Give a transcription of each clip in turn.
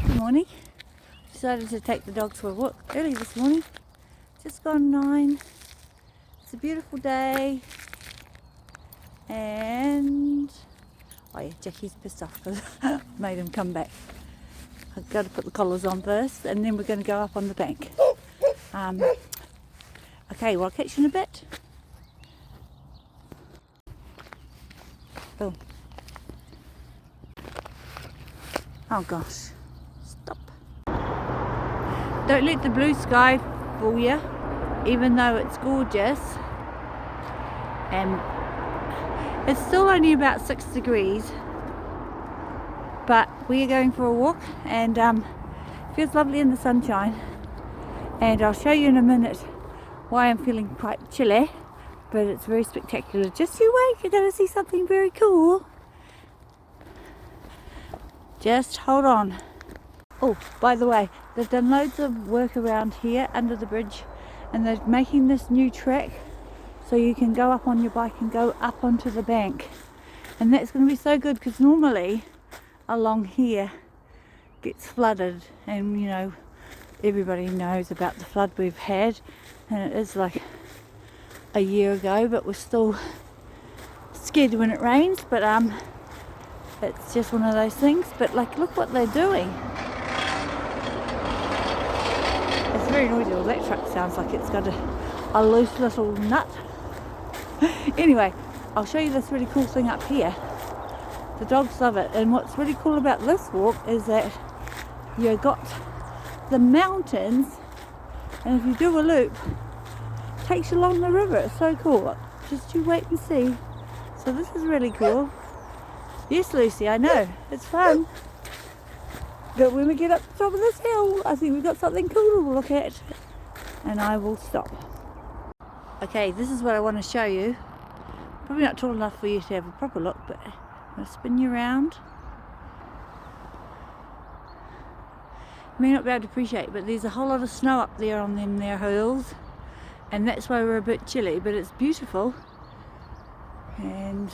Good morning. Decided to take the dogs for a walk early this morning. Just gone 9. It's a beautiful day. And oh yeah, Jackie's pissed off because I made him come back. I've got to put the collars on first and then we're going to go up on the bank. Okay, well I'll catch you in a bit. Boom. Oh gosh, stop. Don't let the blue sky fool you, even though it's gorgeous. And it's still only about 6 degrees, but we are going for a walk and it feels lovely in the sunshine. And I'll show you in a minute why I'm feeling quite chilly, but it's very spectacular. Just you wait, you're going to see something very cool. Just hold on. Oh, by the way, they've done loads of work around here under the bridge, and they're making this new track so you can go up on your bike and go up onto the bank. And that's going to be so good because normally along here gets flooded, and you know, everybody knows about the flood we've had, and it is like a year ago, but we're still scared when it rains. But it's just one of those things. But like, look what they're doing. It's very noisy. Well, that truck sounds like it's got a loose little nut. Anyway, I'll show you this really cool thing up here. The dogs love it, and what's really cool about this walk is that you've got the mountains, and if you do a loop, it takes you along the river. It's so cool. Just you wait and see. So this is really cool. Yes, Lucy, I know, it's fun. But when we get up the top of this hill, I think we've got something cool to look at. And I will stop. Okay, this is what I want to show you. Probably not tall enough for you to have a proper look, but I'm going to spin you around. You may not be able to appreciate, but there's a whole lot of snow up there on them there hills, and that's why we're a bit chilly, but it's beautiful. And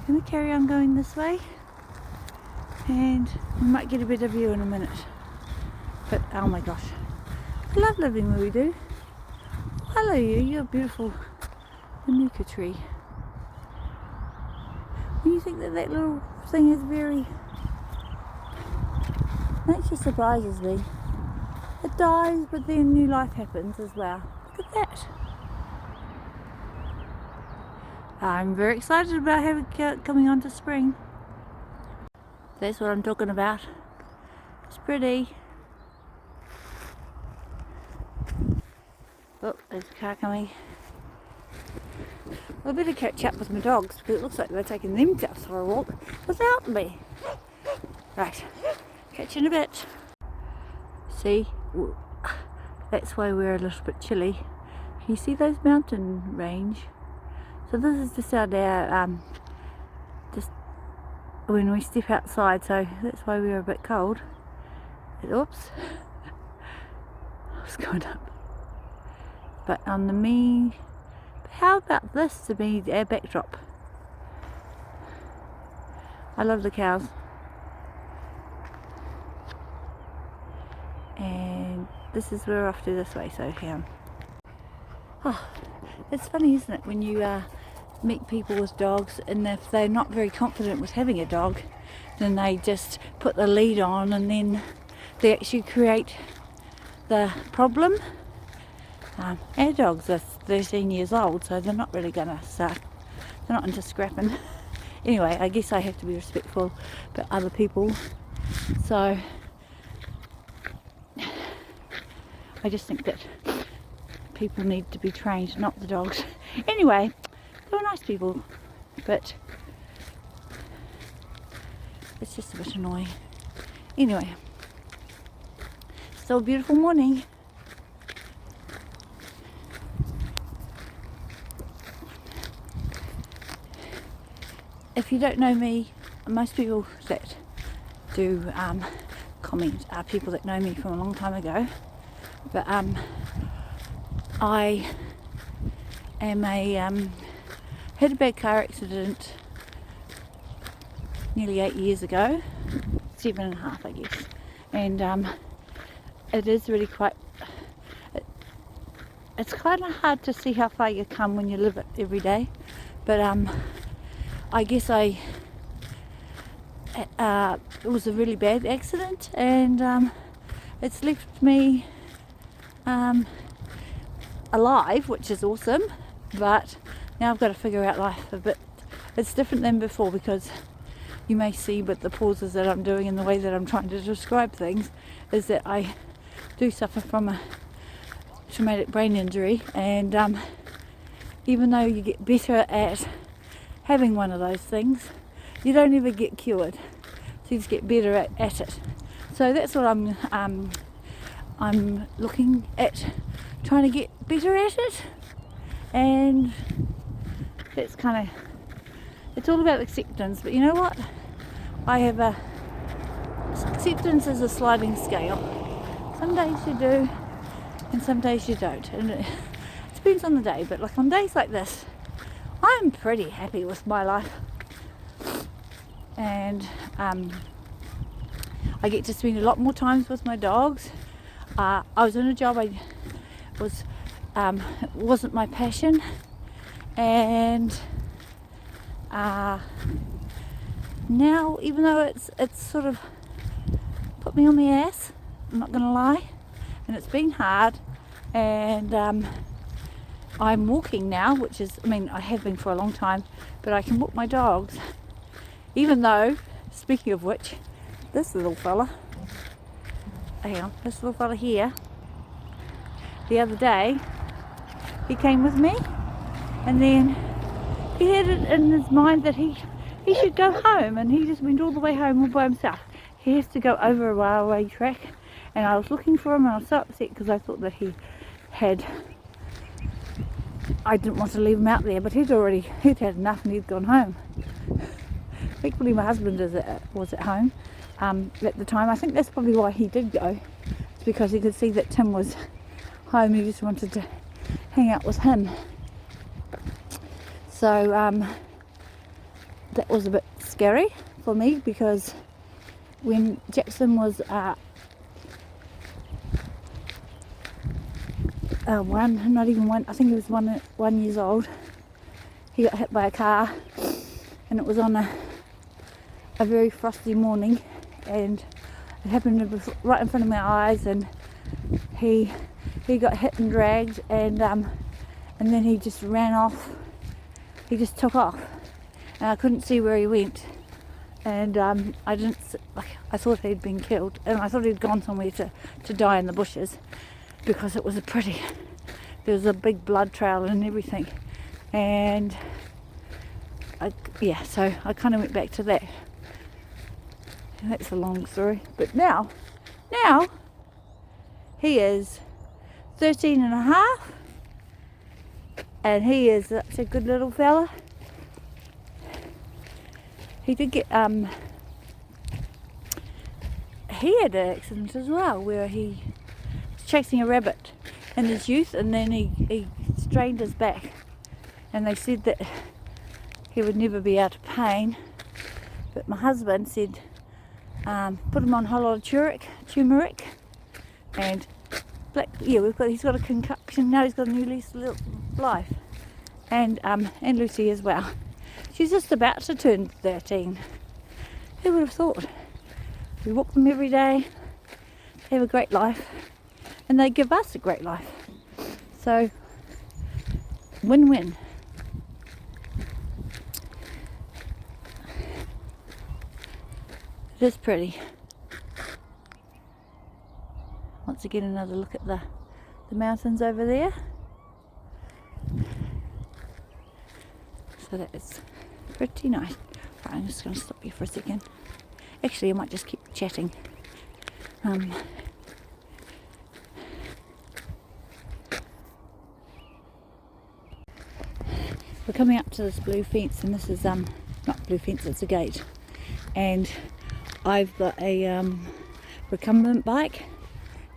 I'm going to carry on going this way, and we might get a better view in a minute. But oh my gosh, I love living where we do. Hello you're a beautiful manuka tree. When you think that that little thing is very... Nature surprises me. It dies, but then new life happens as well. Look at that. I'm very excited about having coming on to spring. That's what I'm talking about. It's pretty. Oh, there's a car coming. Well, I better catch up with my dogs because it looks like they're taking themselves for a walk without me. Right. Catch you in a bit. See, that's why we're a little bit chilly. Can you see those mountain range? So this is just out there, just when we step outside, so that's why we're a bit cold. Oops, I was going up. But on the how about this to be our backdrop? I love the cows. And this is where we're off to this way, so oh, it's funny, isn't it, when you meet people with dogs, and if they're not very confident with having a dog, then they just put the lead on and then they actually create the problem. Our dogs are 13 years old, so they're not really gonna start, they're not into scrapping. Anyway, I guess I have to be respectful about other people, so I just think that people need to be trained, not the dogs. Anyway, they're nice people, but it's just a bit annoying. Anyway, still a beautiful morning. If you don't know me, most people that do comment are people that know me from a long time ago. But I am had a bad car accident nearly 8 years ago, 7.5 I guess, and it is really quite, it's kind of hard to see how far you come when you live it every day, but I guess it was a really bad accident, and it's left me alive, which is awesome, but now I've got to figure out life a bit. It's different than before, because you may see with the pauses that I'm doing and the way that I'm trying to describe things is that I do suffer from a traumatic brain injury, and even though you get better at having one of those things, you don't ever get cured, so you just get better at it. So that's what I'm looking at, trying to get better at it, and that's kind of, it's all about acceptance. But you know what, acceptance is a sliding scale. Some days you do and some days you don't, and it depends on the day, but like on days like this I'm pretty happy with my life, and I get to spend a lot more times with my dogs. I was in a job it wasn't my passion, and now, even though it's sort of put me on the ass, I'm not gonna lie, and it's been hard, and I'm walking now, which is, I mean, I have been for a long time, but I can walk my dogs, even though, speaking of which, this little fella, this little fella here, the other day, he came with me, and then he had it in his mind that he should go home, and he just went all the way home all by himself. He has to go over a railway track, and I was looking for him, and I was so upset because I thought that I didn't want to leave him out there, but he'd had enough and he'd gone home. Thankfully my husband was at home at the time. I think that's probably why he did go. It's because he could see that Tim was home. He just wanted to hang out with him. So that was a bit scary for me, because when Jackson was not even one, I think he was 1 year old, he got hit by a car, and it was on a very frosty morning, and it happened right in front of my eyes, and he got hit and dragged, and then he just ran off. He just took off, and I couldn't see where he went, and I thought he'd been killed, and I thought he'd gone somewhere to die in the bushes, because it was there was a big blood trail and everything, and so I kind of went back to that. And that's a long story, but now he is 13 and a half, and he is such a good little fella. He did get he had an accident as well, where he was chasing a rabbit in his youth, and then he strained his back, and they said that he would never be out of pain, but my husband said put him on a whole lot of turmeric and he's got a concoction now. He's got a new lease of life, and Lucy as well. She's just about to turn 13. Who would have thought? We walk them every day, they have a great life, and they give us a great life. So, win-win. It is pretty. Once again, another look at the mountains over there. So that is pretty nice. Right, I'm just going to stop here for a second. Actually, I might just keep chatting. We're coming up to this blue fence, and this is not blue fence, it's a gate, and I've got a recumbent bike,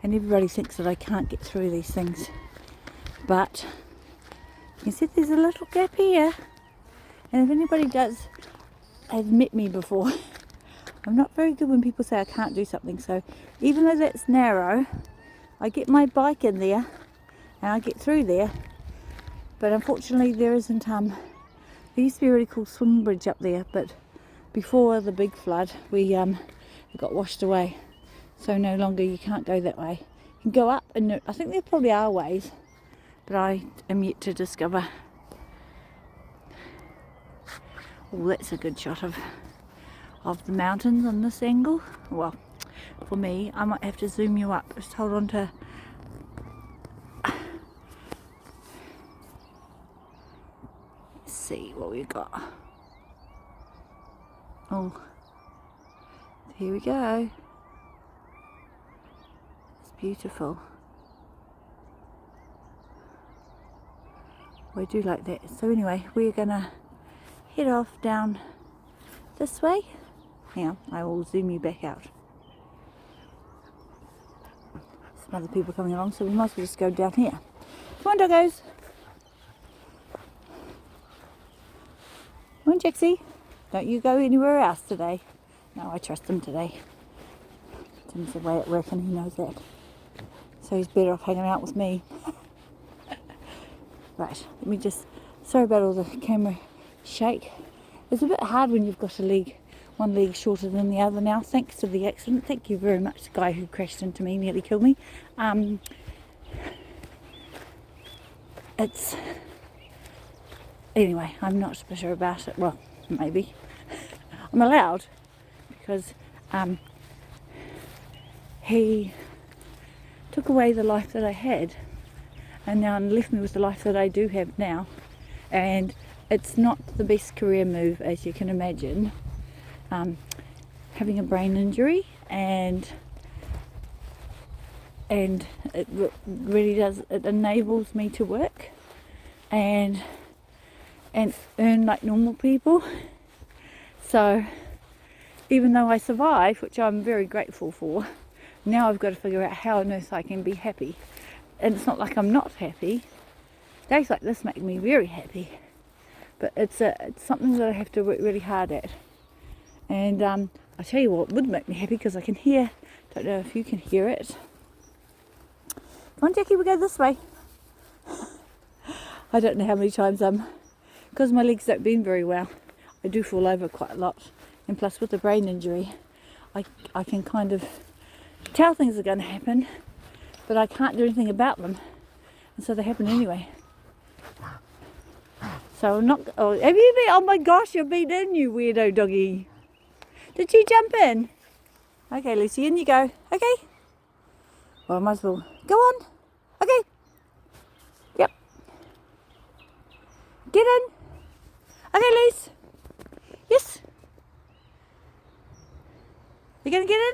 and everybody thinks that I can't get through these things, but you see there's a little gap here, and if anybody has met me before, I'm not very good when people say I can't do something, so even though that's narrow, I get my bike in there and I get through there. But unfortunately there isn't, there used to be a really cool swing bridge up there, but before the big flood it got washed away, so no longer, you can't go that way. You can go up, and I think there probably are ways, but I am yet to discover. Oh, that's a good shot of the mountains on this angle. Well, for me, I might have to zoom you up. Just hold on to. Let's see what we've got. Oh, here we go. It's beautiful. I do like that. So anyway, we're gonna head off down this way. Now I will zoom you back out. Some other people coming along, so we might as well just go down here. Come on, doggos. Come on, Jaxie. Don't you go anywhere else today. No, I trust him today. Tim's away at work and he knows that. So he's better off hanging out with me. Right, let me just, sorry about all the camera shake. It's a bit hard when you've got one leg shorter than the other now, thanks to the accident. Thank you very much, the guy who crashed into me, nearly killed me. Anyway, I'm not bitter about it. Well, maybe. I'm allowed, because he took away the life that I had, and now left me with the life that I do have now. And it's not the best career move, as you can imagine. Having a brain injury, and it really does, it enables me to work and earn like normal people. So even though I survive, which I'm very grateful for, now I've got to figure out how on earth I can be happy. And it's not like I'm not happy. Days like this make me very happy, but it's something that I have to work really hard at. And I'll tell you what would make me happy, because I can hear, don't know if you can hear it. Come on, Jackie, we go this way. I don't know how many times because my legs don't bend very well, I do fall over quite a lot. And plus with the brain injury, I can kind of tell things are going to happen, but I can't do anything about them. And so they happen anyway. So I'm not, oh, have you been, oh my gosh, you've been in, you weirdo doggy. Did you jump in? Okay, Lucy, in you go. Okay. Well, I might as well. Go on. Okay. Yep. Get in. Okay, Luce. Yes. You gonna get in?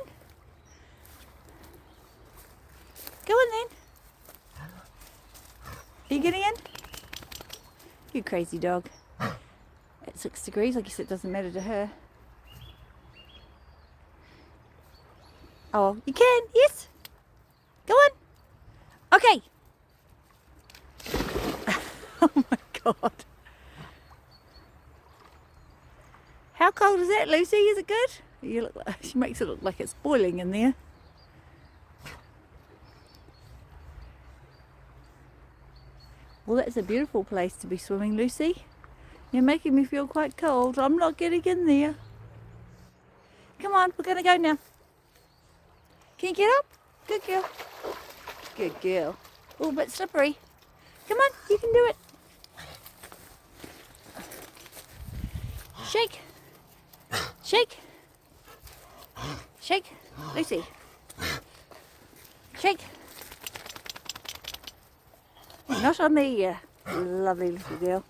Go in then. Are you getting in? You crazy dog. At 6 degrees, I guess it doesn't matter to her. Oh, you can, yes. Go on. Okay. Oh my God. How cold is that, Lucy? Is it good? You look like, she makes it look like it's boiling in there. Well, that's a beautiful place to be swimming, Lucy. You're making me feel quite cold. I'm not getting in there. Come on, we're going to go now. Can you get up? Good girl. Good girl. Oh, a bit slippery. Come on, you can do it. Shake. Shake. Shake. Lucy. Shake. Not on me, you lovely little girl.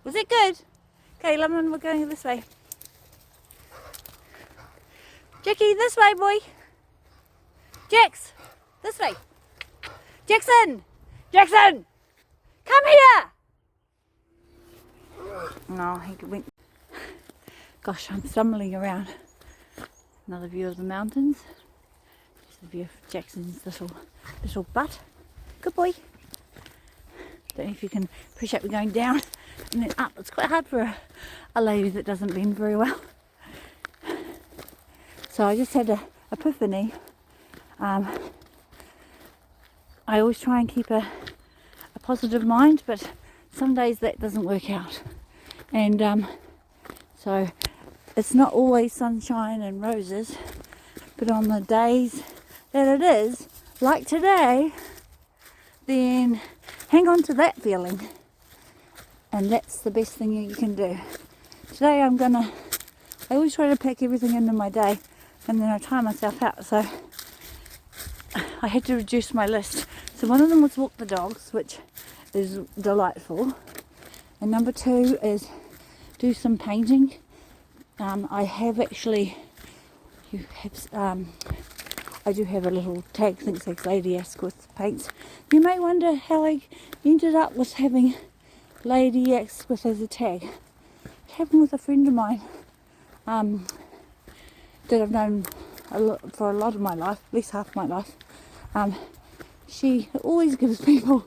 Was it good? Okay, Lemon, we're going this way. Jackie, this way, boy. Jax, this way. Jackson! Jackson! Come here! No, he went. Gosh, I'm stumbling around. Another view of the mountains. Just a view of Jackson's little butt. Good boy. Don't know if you can appreciate me going down and then up. It's quite hard for a lady that doesn't bend very well. So I just had a epiphany. I always try and keep a positive mind, but some days that doesn't work out. And so it's not always sunshine and roses, but on the days that it is, like today, then hang on to that feeling. And that's the best thing you can do. Today I always try to pack everything into my day, and then I tire myself out. So I had to reduce my list. So one of them was walk the dogs, which is delightful. And number 2 is do some painting. I have actually, I do have a little tag, I think it says Lady Asquith Paints. You may wonder how I ended up with having Lady Asquith as a tag. It happened with a friend of mine that I've known for a lot of my life, at least half my life. She always gives people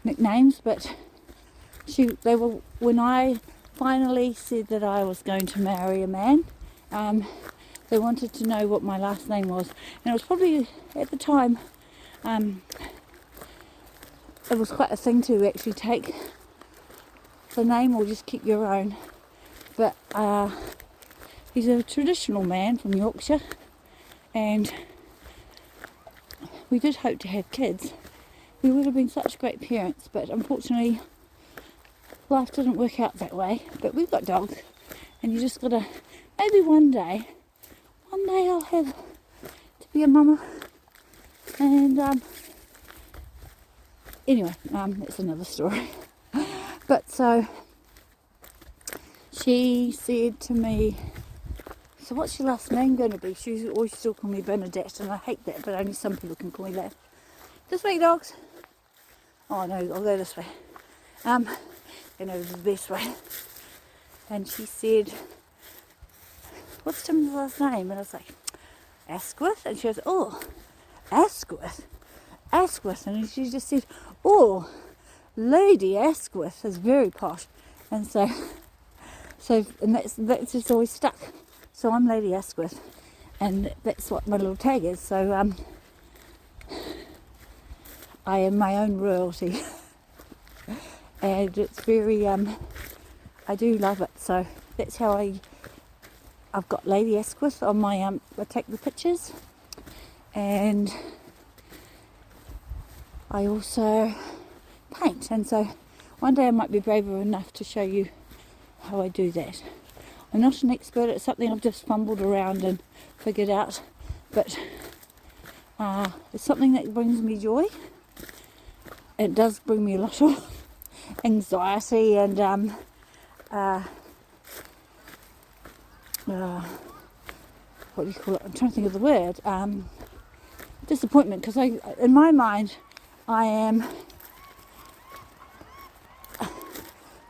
nicknames, but when I finally said that I was going to marry a man, they wanted to know what my last name was, and it was probably at the time it was quite a thing to actually take the name or just keep your own. But he's a traditional man from Yorkshire, and we did hope to have kids. We would have been such great parents, but unfortunately life didn't work out that way. But we've got dogs, and you just gotta, maybe one day I'll have to be a mama. And anyway, that's another story. But so she said to me, so what's your last name going to be? She always still call me Bernadette, and I hate that, but only some people can call me that. This way, dogs. Oh no, I'll go this way. You know, the best way. And she said, what's Tim's last name? And I was like, Asquith? And she goes, oh, Asquith? Asquith? And she just said, oh, Lady Asquith is very posh. And so and that's just always stuck. So I'm Lady Asquith, and that's what my little tag is. So I am my own royalty. And it's very, I do love it. So that's how I've got Lady Asquith on my, I take the pictures. And I also paint. And so one day I might be brave enough to show you how I do that. I'm not an expert, it's something I've just fumbled around and figured out. But it's something that brings me joy. It does bring me a lot of anxiety and what do you call it? I'm trying to think of the word. Disappointment, because in my mind, I am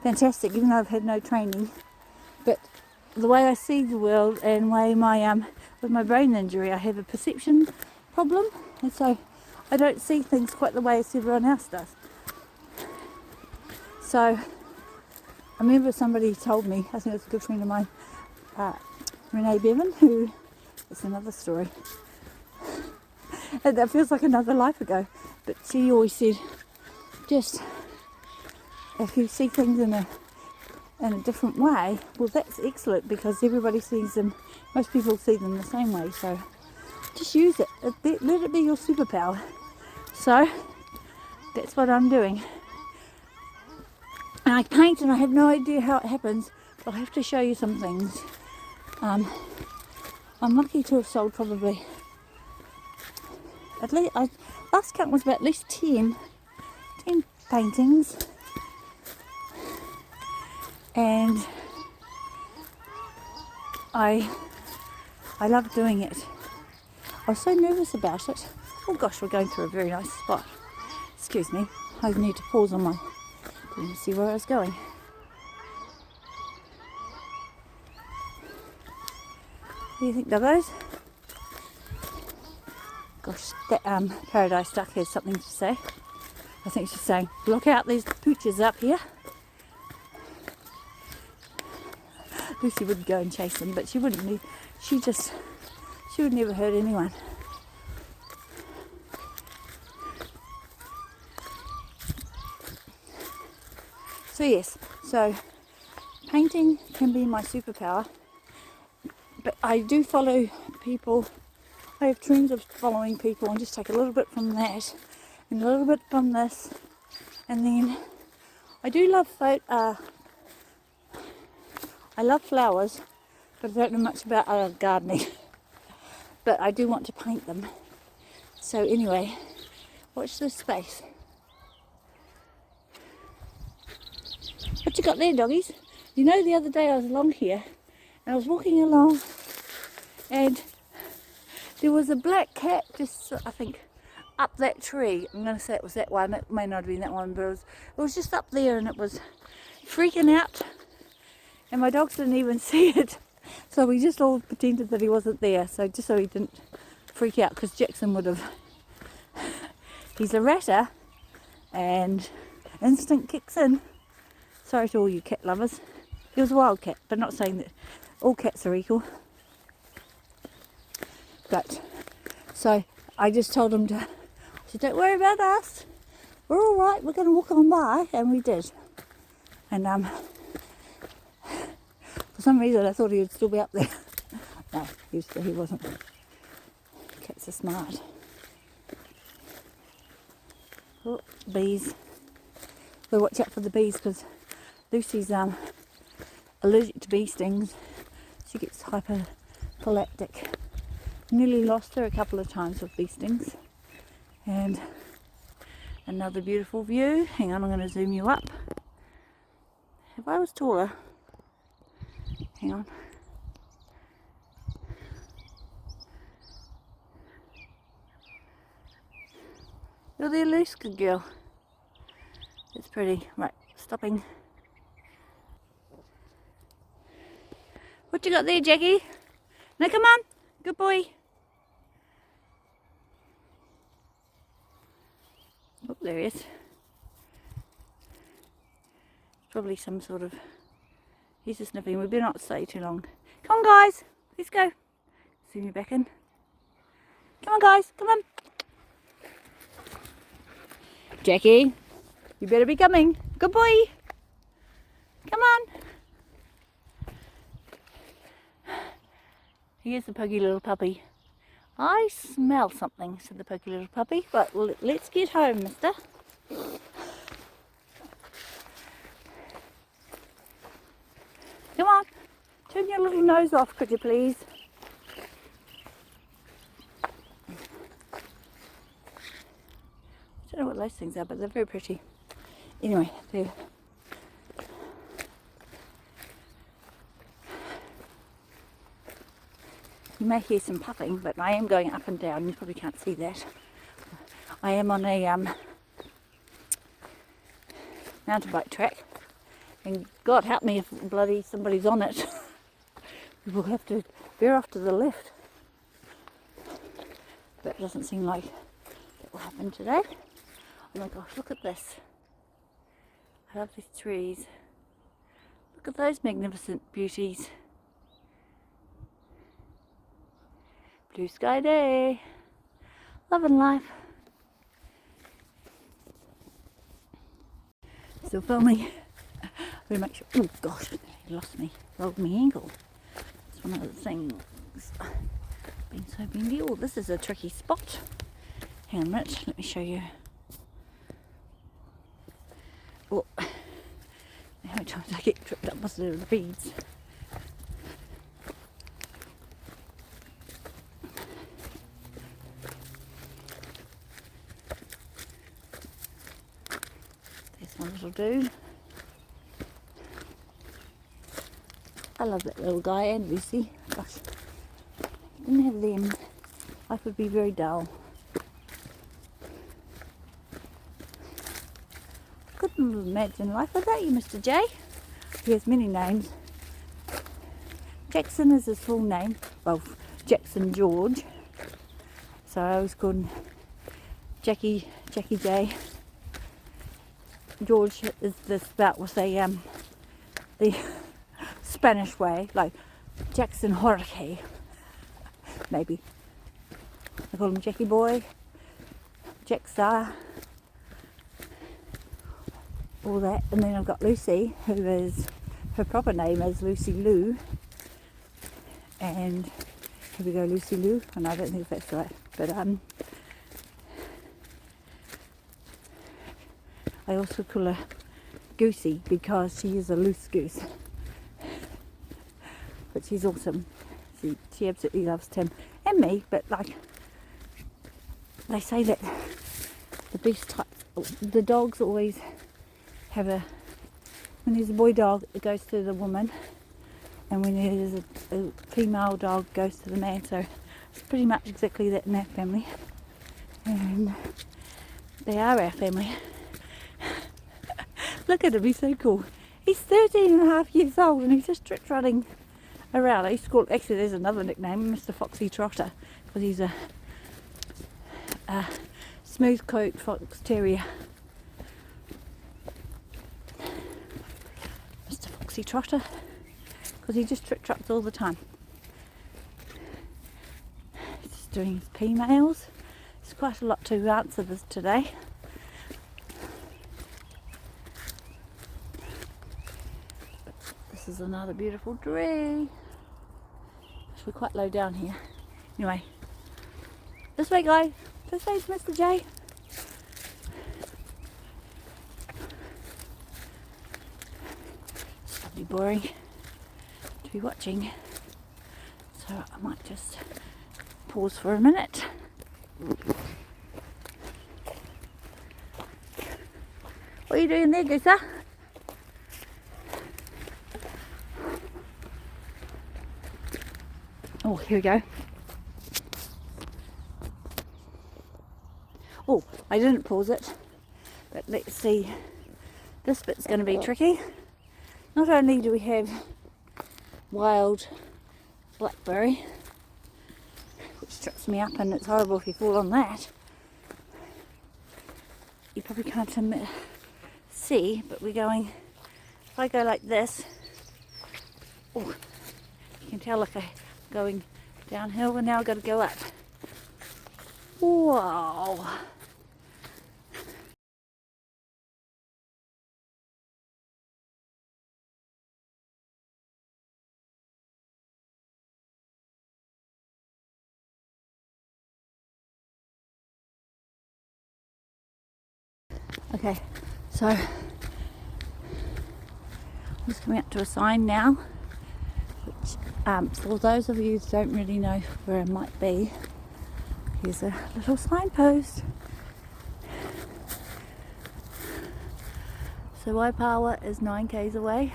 fantastic, even though I've had no training. But the way I see the world and way with my brain injury, I have a perception problem, and so I don't see things quite the way as everyone else does. So I remember somebody told me, I think it's a good friend of mine, Renee Bevan, who is another story. And that feels like another life ago. But she always said, just if you see things in a different way, well, that's excellent, because everybody sees them, most people see them the same way. So just use it. Let it be your superpower. So that's what I'm doing. And I paint, and I have no idea how it happens, but I'll have to show you some things. I'm lucky to have sold probably, at least, last count was about at least 10 paintings. And I love doing it. I was so nervous about it. Oh gosh, we're going through a very nice spot. Excuse me, I need to pause on my, didn't see where I was going. What do you think, doggos? Gosh, that Paradise Duck has something to say. I think she's saying, look out, there's pooches up here. Lucy would go and chase them, but she wouldn't need, she would never hurt anyone. So yes, so painting can be my superpower, but I do follow people. I have trends of following people and just take a little bit from that and a little bit from this, and then I do love I love flowers, but I don't know much about gardening. But I do want to paint them. So anyway, watch this space. What you got there, doggies? You know, the other day I was along here and I was walking along and there was a black cat just, I think, up that tree. I'm going to say it was that one. It may not have been that one, but it was just up there, and it was freaking out. And my dogs didn't even see it. So we just all pretended that he wasn't there. So just so he didn't freak out, because Jackson would have. He's a ratter and instinct kicks in. Sorry to all you cat lovers. He was a wild cat, but not saying that all cats are equal. But, so I just told him I said, don't worry about us. We're all right. We're going to walk on by. And we did. And for some reason I thought he would still be up there. No, he wasn't. Cats are smart. Oh, bees. So watch out for the bees, because Lucy's allergic to bee stings. She gets hypergalactic. Nearly lost her a couple of times with bee stings. And another beautiful view. Hang on, I'm going to zoom you up. If I was taller, hang on. You're the Alaska girl. It's pretty. Right, stopping. What you got there, Jackie? Now come on. Good boy. Oh, there he is. Probably some sort of... He's just sniffing. We better not stay too long. Come on, guys. Let's go. Zoom you back in. Come on, guys. Come on. Jackie, you better be coming. Good boy. Come on. Here's the puggy little puppy. I smell something, said the puggy little puppy. But let's get home, mister. Come on. Turn your little nose off, could you please? I don't know what those things are, but they're very pretty. Anyway, there. You may hear some puffing, but I am going up and down. You probably can't see that. I am on a mountain bike track, and God help me if bloody somebody's on it. We will have to veer off to the left. But it doesn't seem like that will happen today. Oh my gosh, look at this. I love these trees. Look at those magnificent beauties. Blue sky day. Loving life. Still filming. I'm going to make sure. Oh gosh, he lost me. Rolled me ankle. It's one of the things. Been so windy. Oh, this is a tricky spot. Hang on a minute, let me show you. Oh, how many times I get tripped up must of the beads. There's one little dude. I love that little guy and Lucy. Gosh, if I didn't have them, life would be very dull. Couldn't imagine life without you, Mr. J. He has many names. Jackson is his full name. Well, Jackson George. So I always called him Jackie J. George is the spout with the Spanish way, like Jackson Jorge, maybe. I call him Jackie Boy, Jack Star, all that. And then I've got Lucy, who is, her proper name is Lucy Lou. And here we go, Lucy Lou. And I don't think that's right, but I also call her Goosey because she is a loose goose. But she's awesome. She absolutely loves Tim and me, but like they say that the best type, the dogs always have when there's a boy dog, it goes to the woman, and when there's a female dog, it goes to the man. So it's pretty much exactly that in our family, and they are our family. Look at him, he's so cool. He's 13 and a half years old and he's just trotting around. I used to call, actually there's another nickname, Mr. Foxy Trotter, because he's a smooth coat fox terrier. Mr. Foxy Trotter, because he just trots all the time. He's just doing his P-mails. There's quite a lot to answer this today. This is another beautiful tree. We're quite low down here. Anyway, this way, guys. This way's Mr. J. It's probably boring to be watching, so I might just pause for a minute. What are you doing there, Gooser? Oh, here we go. Oh, I didn't pause it, but let's see. This bit's going to be tricky. Not only do we have wild blackberry, which trips me up, and it's horrible if you fall on that. You probably can't see, but we're going, if I go like this, oh, you can tell like I'm going downhill, and now I've got to go up. Wow. Okay, so I'm just coming up to a sign now, which for those of you who don't really know where it might be, here's a little signpost. So Waipawa is 9 k's away.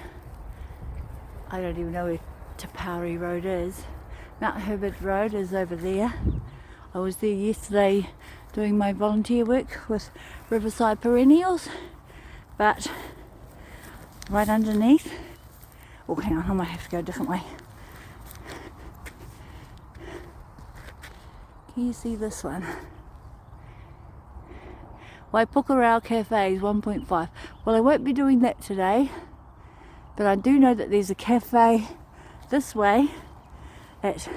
I don't even know where Tapari Road is. Mount Herbert Road is over there. I was there yesterday doing my volunteer work with Riverside Perennials, but right underneath, oh hang on, I might have to go a different way. Can you see this one? Waipukurau Cafe is 1.5. Well, I won't be doing that today, but I do know that there's a cafe this way at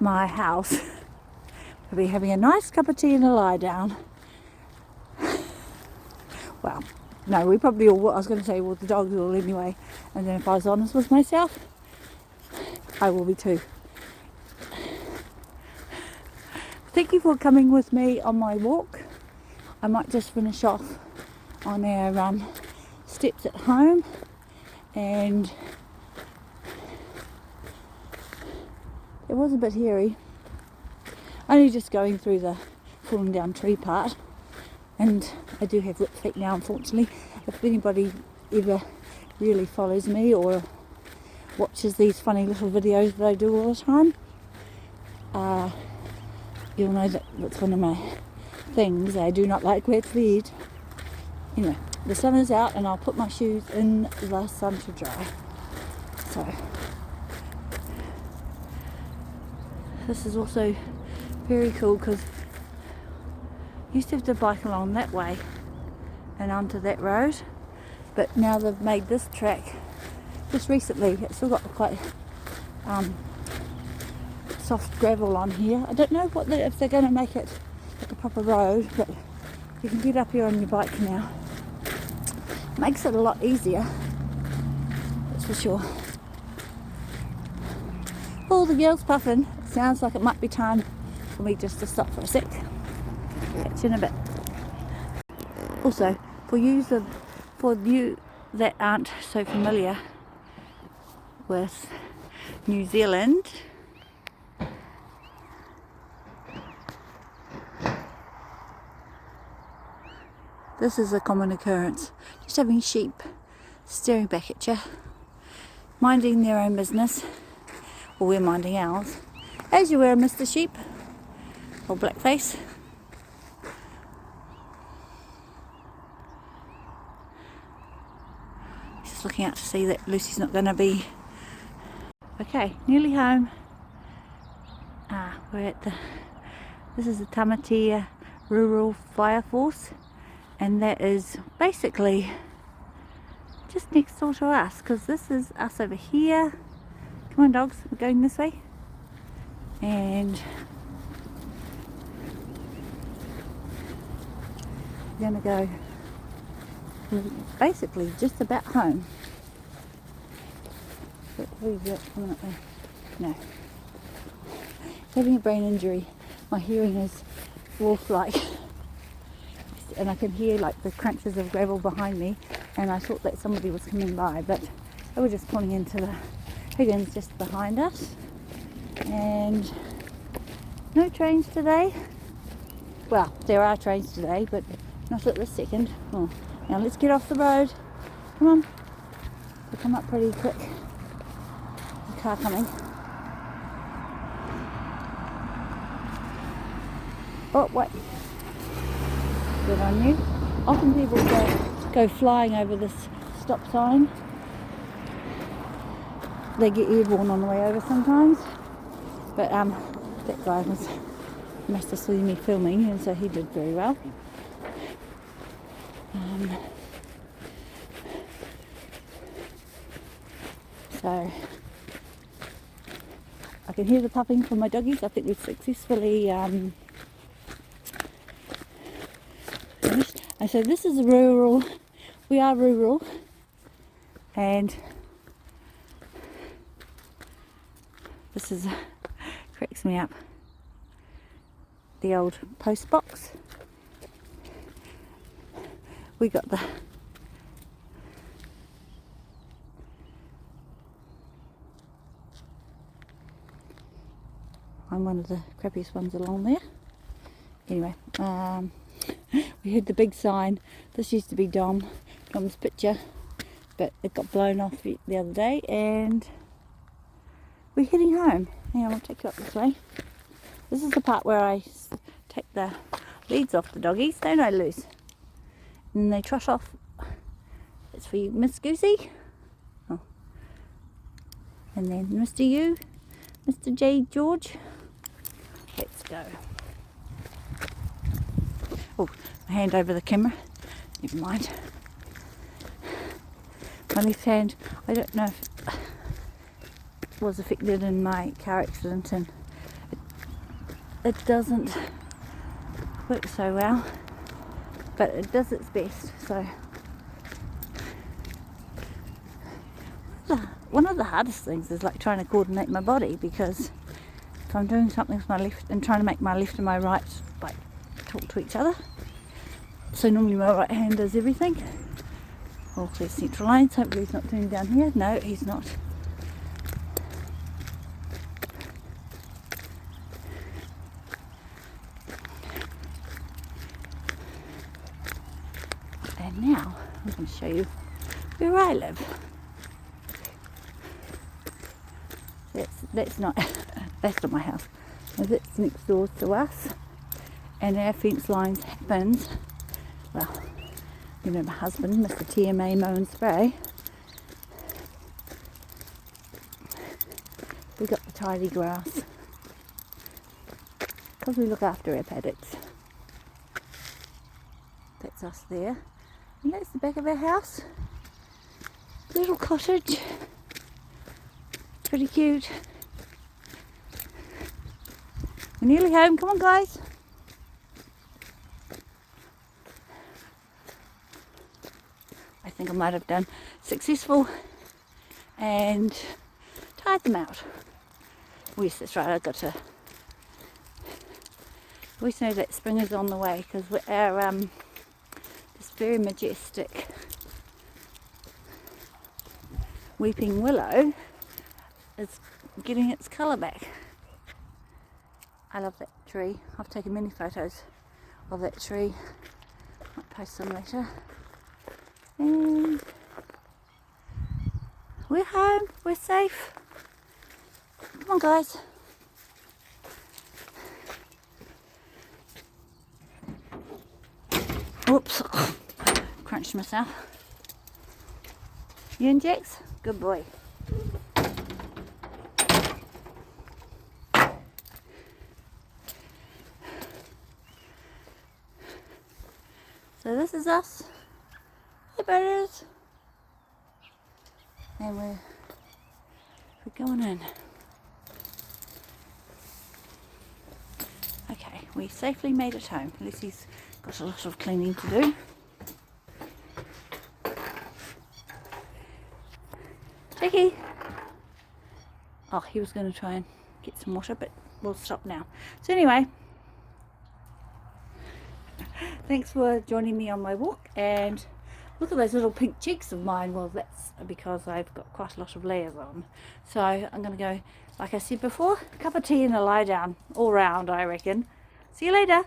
my house. We'll be having a nice cup of tea and a lie down. Well, no, we probably all, I was going to say, well, the dogs will anyway. And then if I was honest with myself, I will be too. Thank you for coming with me on my walk. I might just finish off on our steps at home, and it was a bit hairy. Only just going through the falling down tree part, and I do have wet feet now, unfortunately. If anybody ever really follows me or watches these funny little videos that I do all the time, you'll know that that's one of my things. I do not like wet feet. Anyway, the sun is out and I'll put my shoes in the sun to dry. So this is also very cool because I used to have to bike along that way and onto that road, but now they've made this track just recently. It's still got quite soft gravel on here. I don't know if they're going to make it like a proper road, but you can get up here on your bike now. Makes it a lot easier, that's for sure. All the girls puffing. It sounds like it might be time for me just to stop for a sec. Catch you in a bit. Also, for you that aren't so familiar with New Zealand, this is a common occurrence. Just having sheep staring back at you, minding their own business, or we're minding ours, as you were, Mr. Sheep, or blackface. Just looking out to see that Lucy's not going to be... Okay, nearly home. We're at this is the Tamatea Rural Fire Force, and that is basically just next door to us, because this is us over here. Come on dogs, we're going this way. And we're going to go basically just about home. Who's that coming up there? No. Having a brain injury. My hearing is wolf-like. And I can hear like the crunches of gravel behind me, and I thought that somebody was coming by, but they were just pulling into the Higgins just behind us. And no trains today. Well, there are trains today, but not at this second. Oh, now let's get off the road. Come on. They come up pretty quick. The car coming. Oh, wait. Good on you. Often people go flying over this stop sign. They get airborne on the way over sometimes. But that guy must have seen me filming, and so he did very well. So I can hear the pupping from my doggies. I think we've successfully finished. And so this is rural. We are rural, and this is cracks me up. The old post box. We got I'm one of the crappiest ones along there. Anyway, we had the big sign. This used to be Dom's picture, but it got blown off the other day, and we're heading home. Hang on, I'll take you up this way. This is the part where I take the leads off the doggies, don't I, Luce? And they trot off. It's for you, Miss Goosey. Oh. And then Mr. U, Mr. J. George. Let's go. Oh, my hand over the camera. Never mind. My left hand, I don't know if it was affected in my car accident, and it doesn't work so well, but it does its best. So one of the hardest things is like trying to coordinate my body, because if I'm doing something with my left and trying to make my left and my right like talk to each other, so normally my right hand does everything. All clear central lines. Hopefully he's not turning down here. No, he's not. And now I'm going to show you where I live. That's not my house. That's next door to us, and our fence lines happens. Well, you know, my husband, Mr. TMA Mow and Spray. We got the tidy grass because we look after our paddocks. That's us there, and that's the back of our house. Little cottage. Pretty cute. We're nearly home. Come on, guys. I think I might have done successful and tied them out. Oh yes, that's right. I got to. We always know that spring is on the way because our this very majestic weeping willow is getting its colour back. I love that tree. I've taken many photos of that tree. Might post them later. And we're home. We're safe. Come on, guys. Oops. Crunched myself. You and Jax? Good boy. So this is us. Hey, birds. And we're going in. Okay, we safely made it home. Lucy's got a lot of cleaning to do. Jackie! Oh, he was going to try and get some water, but we'll stop now. So anyway, thanks for joining me on my walk, and look at those little pink cheeks of mine. Well, that's because I've got quite a lot of layers on. So I'm going to go, like I said before, a cup of tea and a lie down all round, I reckon. See you later.